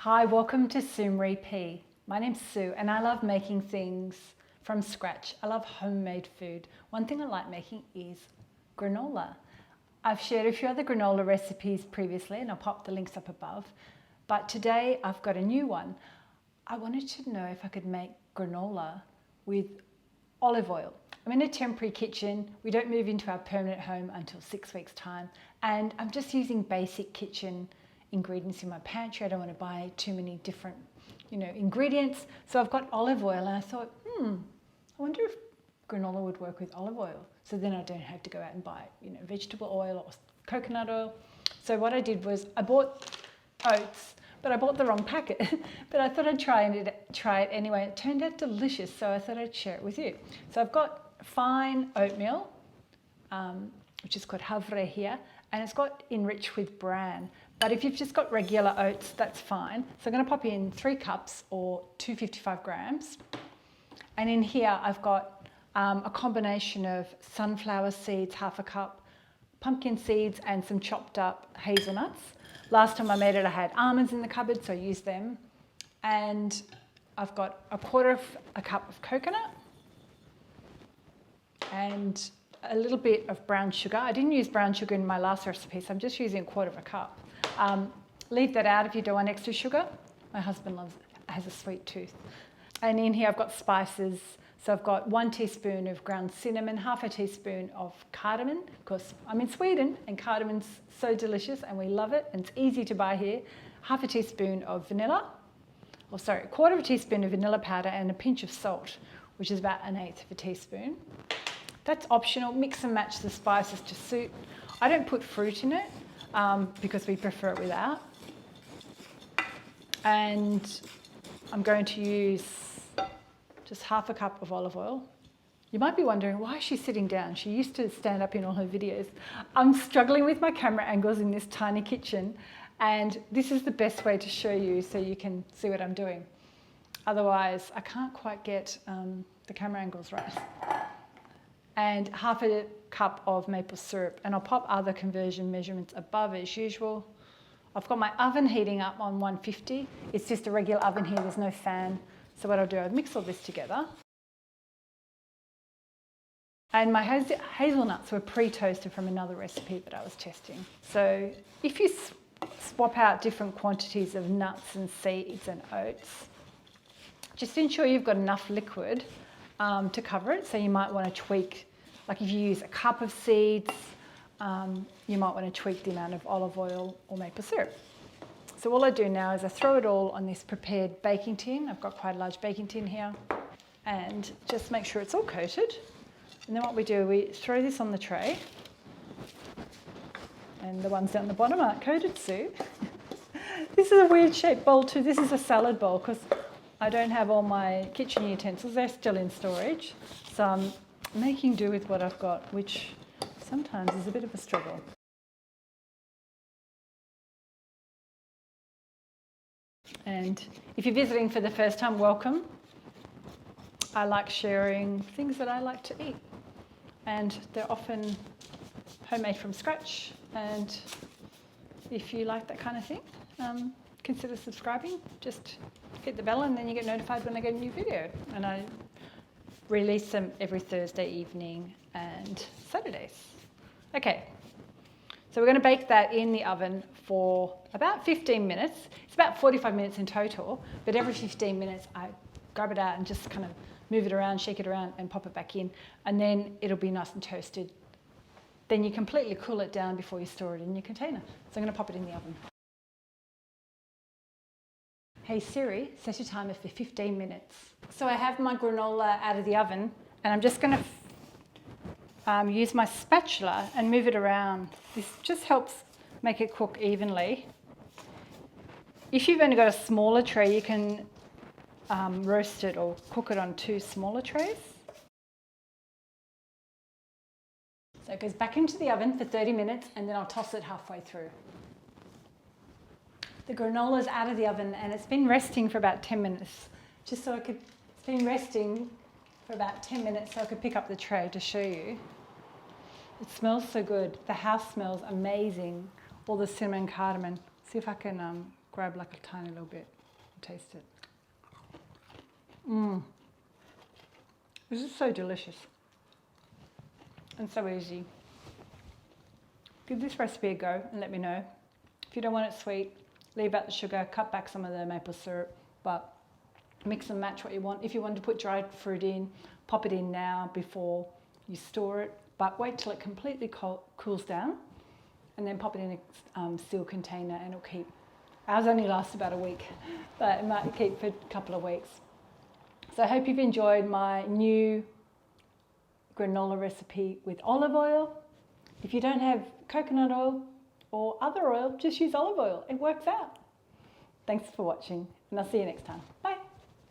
Hi, welcome to Museli. My name's Sue and I love making things from scratch. I love homemade food. One thing I like making is granola. I've shared a few other granola recipes previously and I'll pop the links up above. But today I've got a new one. I wanted to know if I could make granola with olive oil. I'm in a temporary kitchen. We don't move into our permanent home until 6 weeks' time. And I'm just using basic kitchen ingredients in my pantry. I don't want to buy too many different, ingredients. So I've got olive oil and I thought, I wonder if granola would work with olive oil. So then I don't have to go out and buy, vegetable oil or coconut oil. So what I did was I bought oats, but I bought the wrong packet. But I thought I'd try it anyway. It turned out delicious, so I thought I'd share it with you. So I've got fine oatmeal, which is called havre here, and it's got enriched with bran. But if you've just got regular oats, that's fine. So I'm going to pop in 3 cups or 255 grams. And in here I've got a combination of sunflower seeds, half a cup, pumpkin seeds, and some chopped up hazelnuts. Last time I made it, I had almonds in the cupboard, so I used them. And I've got a quarter of a cup of coconut and a little bit of brown sugar. I didn't use brown sugar in my last recipe, so I'm just using a quarter of a cup. Leave that out if you don't want extra sugar. My husband has a sweet tooth. And in here I've got spices. So I've got 1 teaspoon of ground cinnamon, half a teaspoon of cardamom, because I'm in Sweden and cardamon's so delicious and we love it and it's easy to buy here. Half a teaspoon of vanilla, a quarter of a teaspoon of vanilla powder and a pinch of salt, which is about 1/8 of a teaspoon. That's optional. Mix and match the spices to suit. I don't put fruit in it because we prefer it without. And I'm going to use just half a cup of olive oil. You might be wondering, why is she sitting down? She used to stand up in all her videos. I'm struggling with my camera angles in this tiny kitchen, and this is the best way to show you so you can see what I'm doing. Otherwise, I can't quite get the camera angles right. And half a cup of maple syrup, and I'll pop other conversion measurements above as usual. I've got my oven heating up on 150. It's just a regular oven here, there's no fan. So what I'll do, I'll mix all this together. And my hazelnuts were pre-toasted from another recipe that I was testing. So if you swap out different quantities of nuts and seeds and oats, just ensure you've got enough liquid to cover it. So you might want to tweak, like if you use a cup of seeds, you might want to tweak the amount of olive oil or maple syrup. So all I do now is I throw it all on this prepared baking tin. I've got quite a large baking tin here, and just make sure it's all coated. And then what we do, we throw this on the tray, and the ones down the bottom aren't coated, Sue. This is a weird shaped bowl too. This is a salad bowl because I don't have all my kitchen utensils. They're still in storage. So I'm making do with what I've got, which sometimes is a bit of a struggle. And if you're visiting for the first time, welcome. I like sharing things that I like to eat. And they're often homemade from scratch. And if you like that kind of thing, consider subscribing. Just hit the bell and then you get notified when I get a new video. And I release them every Thursday evening and Saturdays. Okay. So we're going to bake that in the oven for about 15 minutes. It's about 45 minutes in total, but every 15 minutes I grab it out and just kind of move it around, shake it around and pop it back in, and then it'll be nice and toasted. Then you completely cool it down before you store it in your container. So I'm going to pop it in the oven. Hey Siri, set your timer for 15 minutes. So I have my granola out of the oven and I'm just going to use my spatula and move it around. This just helps make it cook evenly. If you've only got a smaller tray, you can roast it or cook it on 2 smaller trays. So it goes back into the oven for 30 minutes and then I'll toss it halfway through. The granola's out of the oven and it's been resting for about 10 minutes. It's been resting for about 10 minutes so I could pick up the tray to show you. It smells so good. The house smells amazing. All the cinnamon and cardamom. See if I can grab like a tiny little bit and taste it. This is so delicious and so easy. Give this recipe a go and let me know. If you don't want it sweet, leave out the sugar, cut back some of the maple syrup, but mix and match what you want. If you want to put dried fruit in, pop it in now before you store it, but wait till it completely cools down and then pop it in a sealed container and it'll keep. Ours only lasts about a week, but it might keep for a couple of weeks. So I hope you've enjoyed my new granola recipe with olive oil. If you don't have coconut oil or other oil, just use olive oil. It works out. Thanks for watching and I'll see you next time. Bye.